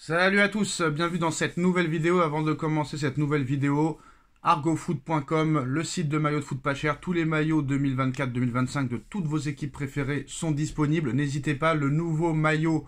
Salut à tous, bienvenue dans cette nouvelle vidéo. Avant de commencer cette nouvelle vidéo, argofoot.com, le site de maillots de foot pas cher. Tous les maillots 2024-2025 de toutes vos équipes préférées sont disponibles. N'hésitez pas, le nouveau maillot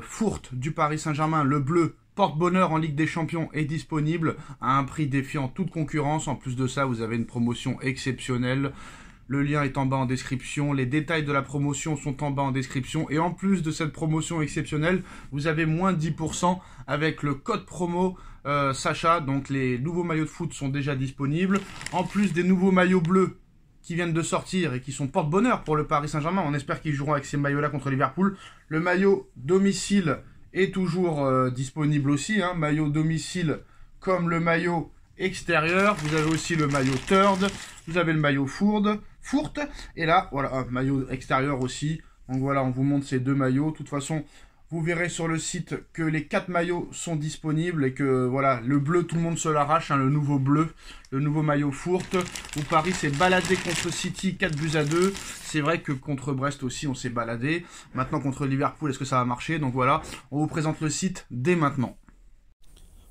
Fourte du Paris Saint-Germain, le bleu, porte-bonheur en Ligue des Champions, est disponible à un prix défiant toute concurrence. En plus de ça, vous avez une promotion exceptionnelle. Le lien est en bas en description, les détails de la promotion sont en bas en description. Et en plus de cette promotion exceptionnelle, vous avez moins 10% avec le code promo Sacha. Donc les nouveaux maillots de foot sont déjà disponibles. En plus des nouveaux maillots bleus qui viennent de sortir et qui sont porte-bonheur pour le Paris Saint-Germain. On espère qu'ils joueront avec ces maillots-là contre Liverpool. Le maillot domicile est toujours disponible aussi. Maillot domicile comme le maillot extérieur. Vous avez aussi le maillot Third. Vous avez le maillot Fourte. Et là, voilà, un maillot extérieur aussi. Donc voilà, on vous montre ces deux maillots. De toute façon, vous verrez sur le site que les 4 maillots sont disponibles et que voilà, le bleu, tout le monde se l'arrache, le nouveau bleu, le nouveau maillot Fourte, où Paris s'est baladé contre City 4-2. C'est vrai que contre Brest aussi, on s'est baladé. Maintenant, contre Liverpool, est-ce que ça va marcher? Donc voilà, on vous présente le site dès maintenant.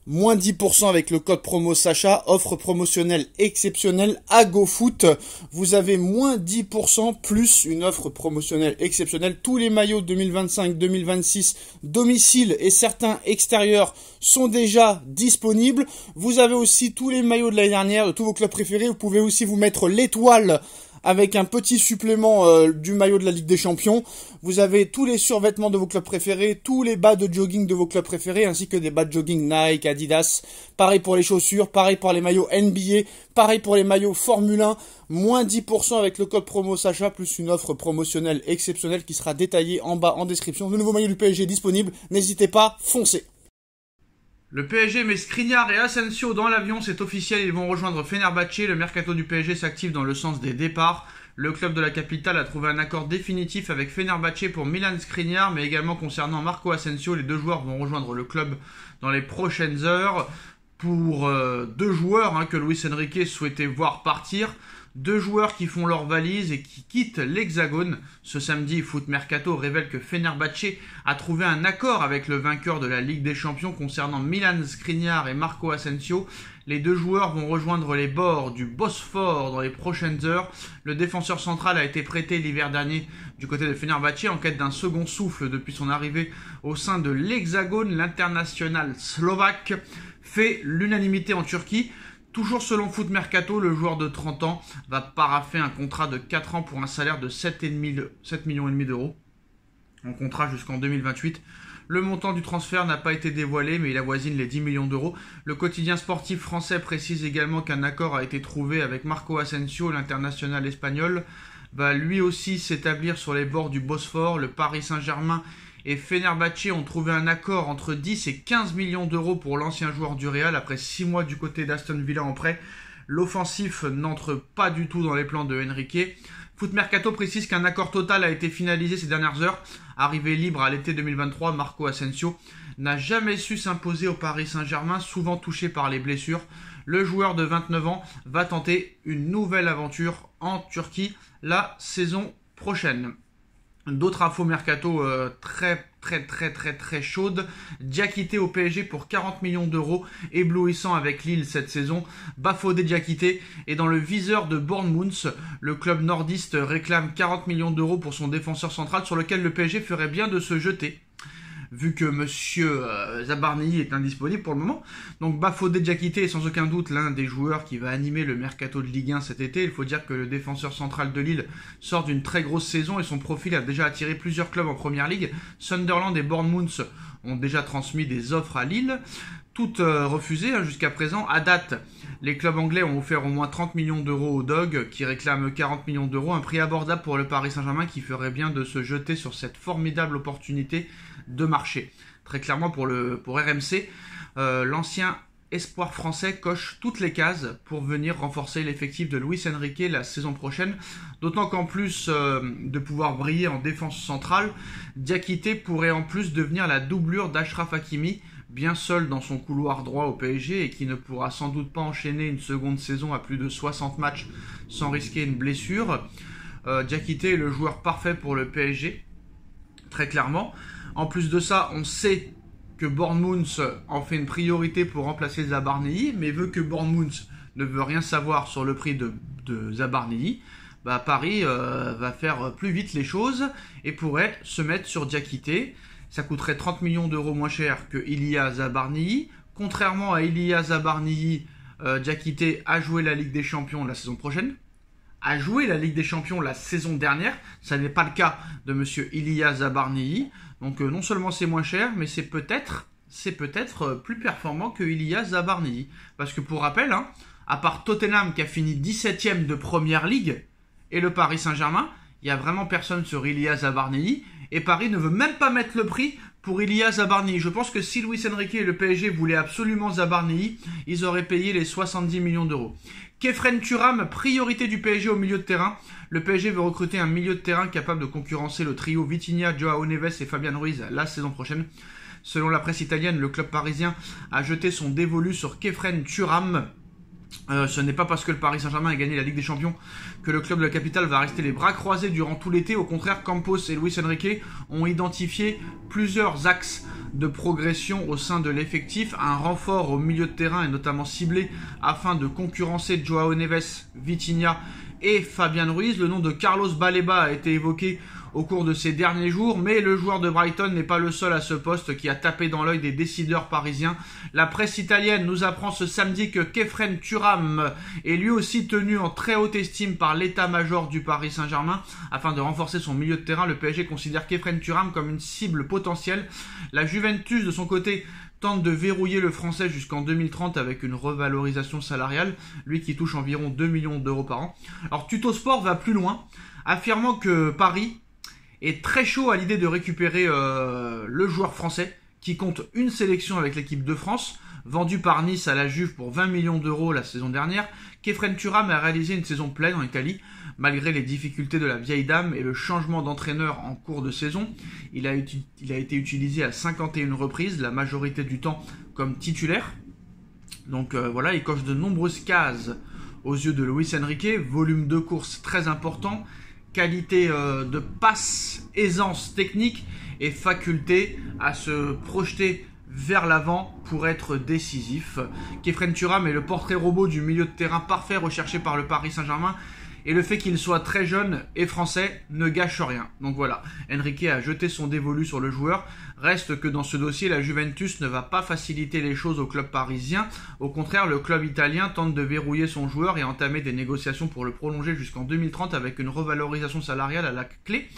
Moins 10% avec le code promo Sacha, offre promotionnelle exceptionnelle à GoFoot. Vous avez moins 10% plus une offre promotionnelle exceptionnelle. Tous les maillots 2025-2026 domicile et certains extérieurs sont déjà disponibles. Vous avez aussi tous les maillots de l'année dernière de tous vos clubs préférés. Vous pouvez aussi vous mettre l'étoile avec un petit supplément du maillot de la Ligue des Champions. Vous avez tous les survêtements de vos clubs préférés, tous les bas de jogging de vos clubs préférés, ainsi que des bas de jogging Nike, Adidas. Pareil pour les chaussures, pareil pour les maillots NBA, pareil pour les maillots Formule 1. Moins 10% avec le code promo Sacha, plus une offre promotionnelle exceptionnelle qui sera détaillée en bas en description. Le nouveau maillot du PSG est disponible, n'hésitez pas, foncez. Le PSG met Skriniar et Asensio dans l'avion, c'est officiel, ils vont rejoindre Fenerbahçe. Le mercato du PSG s'active dans le sens des départs. Le club de la capitale a trouvé un accord définitif avec Fenerbahçe pour Milan Skriniar, mais également concernant Marco Asensio. Les deux joueurs vont rejoindre le club dans les prochaines heures. Pour deux joueurs que Luis Enrique souhaitait voir partir. Deux joueurs qui font leur valise et qui quittent l'Hexagone. Ce samedi, Foot Mercato révèle que Fenerbahçe a trouvé un accord avec le vainqueur de la Ligue des Champions concernant Milan Skriniar et Marco Asensio. Les deux joueurs vont rejoindre les bords du Bosphore dans les prochaines heures. Le défenseur central a été prêté l'hiver dernier du côté de Fenerbahçe en quête d'un second souffle depuis son arrivée au sein de l'Hexagone. L'international slovaque fait l'unanimité en Turquie. Toujours selon Foot Mercato, le joueur de 30 ans va paraffer un contrat de 4 ans pour un salaire de 7,5 millions d'euros. Un contrat jusqu'en 2028. Le montant du transfert n'a pas été dévoilé, mais il avoisine les 10 millions d'euros. Le quotidien sportif français précise également qu'un accord a été trouvé avec Marco Asensio, l'international espagnol, va lui aussi s'établir sur les bords du Bosphore. Le Paris Saint-Germain et Fenerbahçe ont trouvé un accord entre 10 et 15 millions d'euros pour l'ancien joueur du Real après 6 mois du côté d'Aston Villa en prêt. L'offensif n'entre pas du tout dans les plans de Enrique. Foot Mercato précise qu'un accord total a été finalisé ces dernières heures. Arrivé libre à l'été 2023, Marco Asensio n'a jamais su s'imposer au Paris Saint-Germain, souvent touché par les blessures. Le joueur de 29 ans va tenter une nouvelle aventure en Turquie la saison prochaine. D'autres infos mercato très chaudes. Diakité au PSG pour 40 millions d'euros, éblouissant avec Lille cette saison. Bafodé Diakité est dans le viseur de Bournemouth. Le club nordiste réclame 40 millions d'euros pour son défenseur central sur lequel le PSG ferait bien de se jeter, vu que monsieur Zabarni est indisponible pour le moment. Donc Bafodé Diakité est sans aucun doute l'un des joueurs qui va animer le mercato de Ligue 1 cet été. Il faut dire que le défenseur central de Lille sort d'une très grosse saison et son profil a déjà attiré plusieurs clubs en première ligue. Sunderland et Bournemouth ont déjà transmis des offres à Lille, toutes refusées jusqu'à présent. À date, les clubs anglais ont offert au moins 30 millions d'euros au Dog, qui réclame 40 millions d'euros, un prix abordable pour le Paris Saint-Germain qui ferait bien de se jeter sur cette formidable opportunité de marché. Très clairement pour RMC, l'ancien espoir français coche toutes les cases pour venir renforcer l'effectif de Luis Enrique la saison prochaine. D'autant qu'en plus de pouvoir briller en défense centrale, Diakité pourrait en plus devenir la doublure d'Achraf Hakimi, bien seul dans son couloir droit au PSG et qui ne pourra sans doute pas enchaîner une seconde saison à plus de 60 matchs sans risquer une blessure. Diakité est le joueur parfait pour le PSG, très clairement. En plus de ça, on sait que Bournemouth en fait une priorité pour remplacer Zabarnyi, mais vu que Bournemouth ne veut rien savoir sur le prix de Zabarnyi, Paris va faire plus vite les choses et pourrait se mettre sur Diakité. Ça coûterait 30 millions d'euros moins cher que Ilia Zabarnyi. Contrairement à Ilia Zabarnyi, Diakité a joué la Ligue des Champions la saison prochaine, a joué la Ligue des Champions la saison dernière. Ça n'est pas le cas de monsieur Ilia Zabarnyi. Donc non seulement c'est moins cher, mais c'est peut-être plus performant que Ilia Zabarnyi. Parce que pour rappel, à part Tottenham qui a fini 17ème de Première Ligue et le Paris Saint-Germain, il n'y a vraiment personne sur Ilia Zabarnyi. Et Paris ne veut même pas mettre le prix pour Ilia Zabarnyi. Je pense que si Luis Enrique et le PSG voulaient absolument Zabarnyi, ils auraient payé les 70 millions d'euros. Khéphren Thuram, priorité du PSG au milieu de terrain. Le PSG veut recruter un milieu de terrain capable de concurrencer le trio Vitinha, Joao Neves et Fabian Ruiz la saison prochaine. Selon la presse italienne, le club parisien a jeté son dévolu sur Khéphren Thuram. Ce n'est pas parce que le Paris Saint-Germain a gagné la Ligue des Champions que le club de la capitale va rester les bras croisés durant tout l'été. Au contraire, Campos et Luis Enrique ont identifié plusieurs axes de progression au sein de l'effectif. Un renfort au milieu de terrain est notamment ciblé afin de concurrencer Joao Neves, Vitinha et Fabian Ruiz. Le nom de Carlos Baleba a été évoqué au cours de ces derniers jours, mais le joueur de Brighton n'est pas le seul à ce poste qui a tapé dans l'œil des décideurs parisiens. La presse italienne nous apprend ce samedi que Khéphren Thuram est lui aussi tenu en très haute estime par l'état-major du Paris Saint-Germain. Afin de renforcer son milieu de terrain, le PSG considère Khéphren Thuram comme une cible potentielle. La Juventus, de son côté, tente de verrouiller le français jusqu'en 2030 avec une revalorisation salariale, lui qui touche environ 2 millions d'euros par an. Alors Tuttosport va plus loin, affirmant que Paris est très chaud à l'idée de récupérer le joueur français qui compte une sélection avec l'équipe de France, vendu par Nice à la Juve pour 20 millions d'euros la saison dernière. Khéphren Thuram a réalisé une saison pleine en Italie, malgré les difficultés de la vieille dame et le changement d'entraîneur en cours de saison. Il a été utilisé à 51 reprises, la majorité du temps comme titulaire. Donc voilà, il coche de nombreuses cases aux yeux de Luis Enrique, volume de course très important, qualité de passe, aisance technique et faculté à se projeter vers l'avant pour être décisif. Khéphren Thuram est le portrait robot du milieu de terrain parfait recherché par le Paris Saint-Germain et le fait qu'il soit très jeune et français ne gâche rien. Donc voilà, Enrique a jeté son dévolu sur le joueur. Reste que dans ce dossier, la Juventus ne va pas faciliter les choses au club parisien. Au contraire, le club italien tente de verrouiller son joueur et entamer des négociations pour le prolonger jusqu'en 2030 avec une revalorisation salariale à la clé.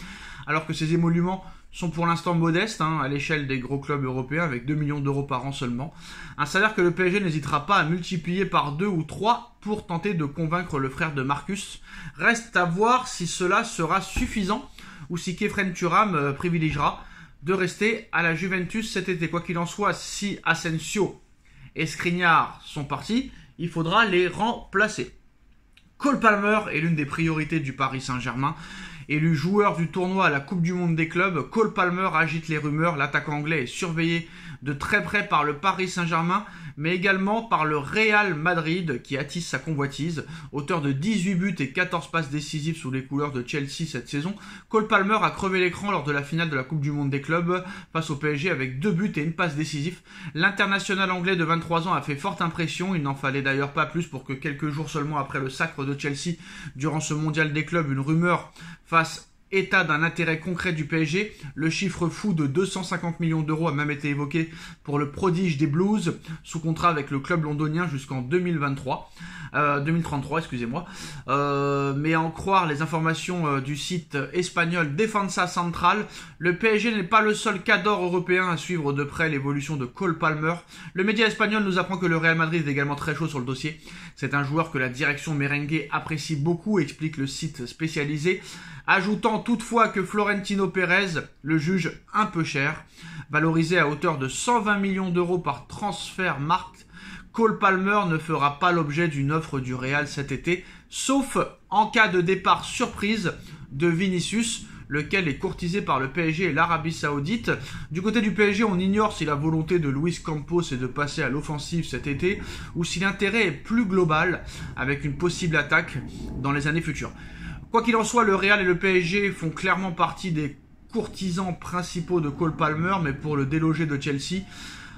Alors que ces émoluments sont pour l'instant modestes à l'échelle des gros clubs européens avec 2 millions d'euros par an seulement. Un salaire que le PSG n'hésitera pas à multiplier par 2 ou 3 pour tenter de convaincre le frère de Marcus. Reste à voir si cela sera suffisant ou si Khéphren Thuram privilégiera de rester à la Juventus cet été. Quoi qu'il en soit, si Asensio et Skriniar sont partis, il faudra les remplacer. Cole Palmer est l'une des priorités du Paris Saint-Germain. Élu joueur du tournoi à la Coupe du Monde des clubs, Cole Palmer agite les rumeurs. L'attaquant anglais est surveillé de très près par le Paris Saint-Germain, mais également par le Real Madrid qui attise sa convoitise. Auteur de 18 buts et 14 passes décisives sous les couleurs de Chelsea cette saison, Cole Palmer a crevé l'écran lors de la finale de la Coupe du Monde des clubs face au PSG avec 2 buts et une passe décisive. L'international anglais de 23 ans a fait forte impression. Il n'en fallait d'ailleurs pas plus pour que quelques jours seulement après le sacre de Chelsea durant ce mondial des clubs, une rumeur fasse état d'un intérêt concret du PSG. Le chiffre fou de 250 millions d'euros a même été évoqué pour le prodige des Blues, sous contrat avec le club londonien jusqu'en 2033. Mais à en croire les informations du site espagnol Defensa Central, le PSG n'est pas le seul cadre européen à suivre de près l'évolution de Cole Palmer. Le média espagnol nous apprend que le Real Madrid est également très chaud sur le dossier. C'est un joueur que la direction merengue apprécie beaucoup, explique le site spécialisé, ajoutant toutefois que Florentino Pérez le juge un peu cher. Valorisé à hauteur de 120 millions d'euros par Transfermarkt, Cole Palmer ne fera pas l'objet d'une offre du Real cet été, sauf en cas de départ surprise de Vinicius, lequel est courtisé par le PSG et l'Arabie Saoudite. Du côté du PSG, on ignore si la volonté de Luis Campos est de passer à l'offensive cet été ou si l'intérêt est plus global avec une possible attaque dans les années futures. Quoi qu'il en soit, le Real et le PSG font clairement partie des courtisans principaux de Cole Palmer, mais pour le déloger de Chelsea.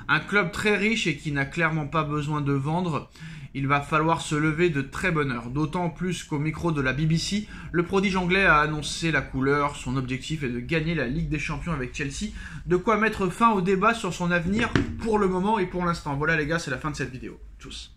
Un club très riche et qui n'a clairement pas besoin de vendre. Il va falloir se lever de très bonne heure, d'autant plus qu'au micro de la BBC, le prodige anglais a annoncé la couleur. Son objectif est de gagner la Ligue des Champions avec Chelsea, de quoi mettre fin au débat sur son avenir pour le moment et pour l'instant. Voilà les gars, c'est la fin de cette vidéo. Tchuss.